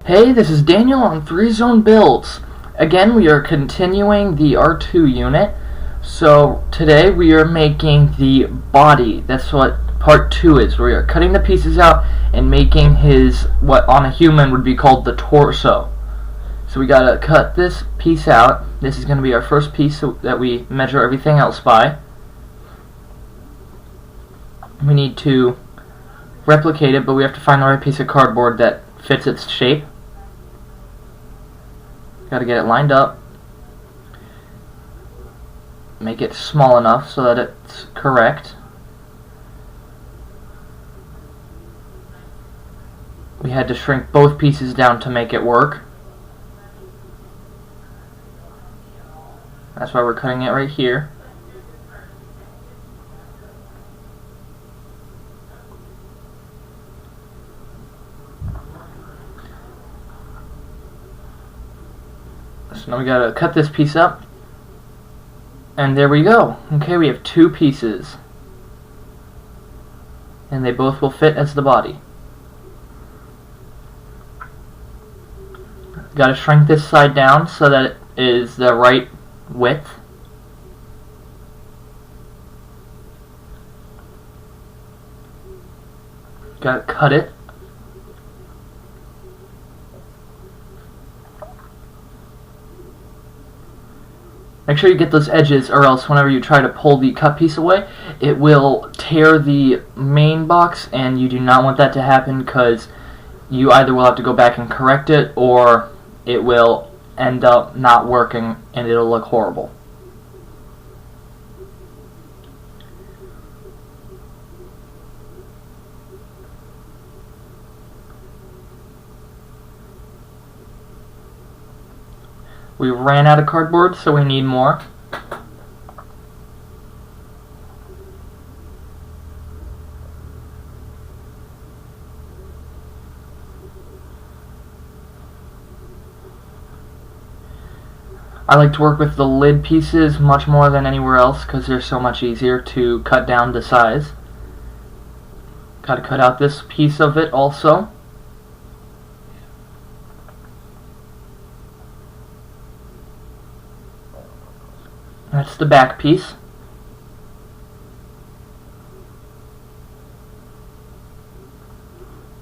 Hey, this is Daniel on 3 Zone Builds. Again, we are continuing the R2 unit. So today we are making the body. That's what part 2 is. We are cutting the pieces out and making his, what on a human would be called the torso. So we gotta cut this piece out. This is gonna be our first piece that we measure everything else by. We need to replicate it, but we have to find the right piece of cardboard that fits its shape. Got to get it lined up, make it small enough so that it's correct. We had to shrink both pieces down to make it work. That's why we're cutting it right here. So now we gotta cut this piece up, and there we go. Okay, we have 2 pieces, and they both will fit as the body. Gotta shrink this side down so that it is the right width. Gotta cut it. Make sure you get those edges, or else whenever you try to pull the cut piece away, it will tear the main box, and you do not want that to happen because you either will have to go back and correct it, or it will end up not working and it'll look horrible. We ran out of cardboard, so we need more. I like to work with the lid pieces much more than anywhere else because they're so much easier to cut down to size. Gotta cut out this piece of it also. That's the back piece.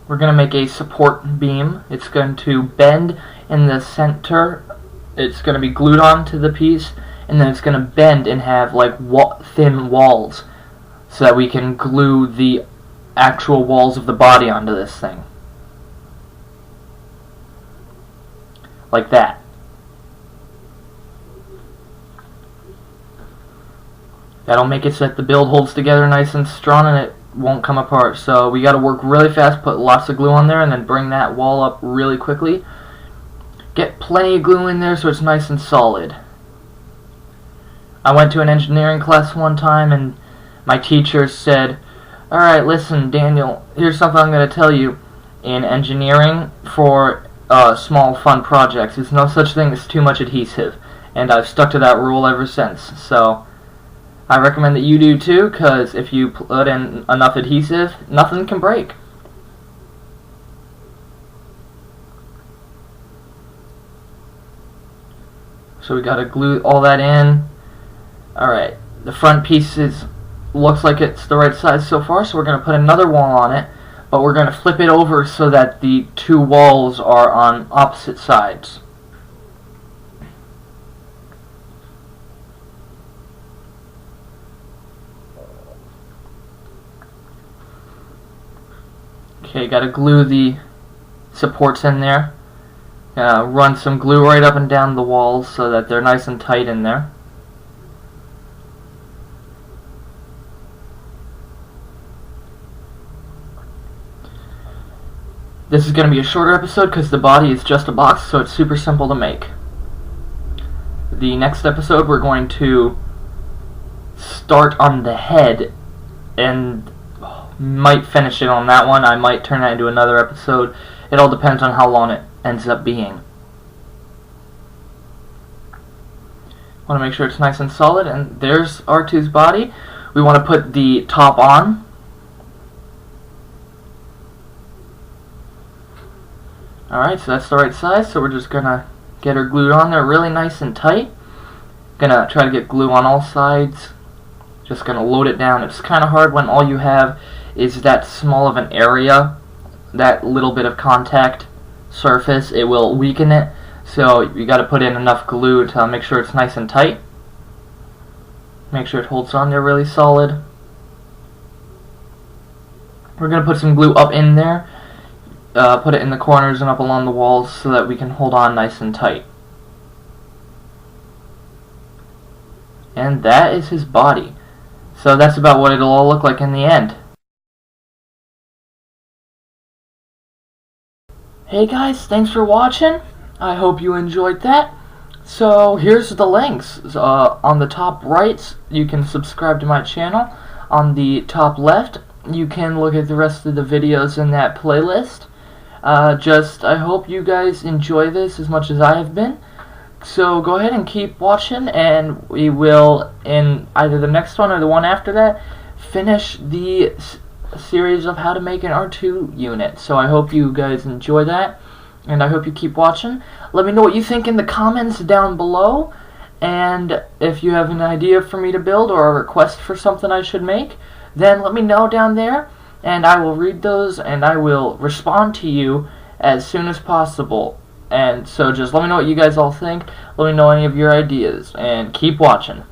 We're going to make a support beam. It's going to bend in the center. It's going to be glued onto the piece, and then it's going to bend and have like thin walls so that we can glue the actual walls of the body onto this thing. Like that. That'll make it so that the build holds together nice and strong and it won't come apart. So we got to work really fast, put lots of glue on there, and then bring that wall up really quickly. Get plenty of glue in there so it's nice and solid. I went to an engineering class one time and my teacher said, "Alright, listen Daniel, here's something I'm going to tell you. In engineering, for small fun projects, there's no such thing as too much adhesive." And I've stuck to that rule ever since. So I recommend that you do too, because if you put in enough adhesive, nothing can break. So we gotta glue all that in. Alright, the front piece looks like it's the right size so far, so we're gonna put another wall on it, but we're gonna flip it over so that the 2 walls are on opposite sides. Okay, gotta glue the supports in there. Run some glue right up and down the walls so that they're nice and tight in there. This is going to be a shorter episode because the body is just a box, so it's super simple to make. The next episode we're going to start on the head and might finish it on that one. I might turn that into another episode. It all depends on how long it ends up being. Want to make sure it's nice and solid, and there's R2's body. We want to put the top on. Alright, so that's the right size, so we're just gonna get her glued on there really nice and tight. Gonna try to get glue on all sides. Just gonna load it down. It's kind of hard when all you have is that small of an area, that little bit of contact surface. It will weaken it, so you gotta put in enough glue to make sure it's nice and tight. Make sure it holds on there really solid. We're gonna put some glue up in there, put it in the corners and up along the walls so that we can hold on nice and tight. And that is his body. So that's about what it'll all look like in the end. Hey guys, thanks for watching. I hope you enjoyed that. So here's the links. On the top right, you can subscribe to my channel. On the top left, you can look at the rest of the videos in that playlist. I hope you guys enjoy this as much as I have been. So go ahead and keep watching, and we will, in either the next one or the one after that, finish the series of how to make an R2 unit. So I hope you guys enjoy that, and I hope you keep watching. Let me know what you think in the comments down below, and if you have an idea for me to build or a request for something I should make, then let me know down there, and I will read those and I will respond to you as soon as possible. And so just let me know what you guys all think. Let me know any of your ideas, and keep watching.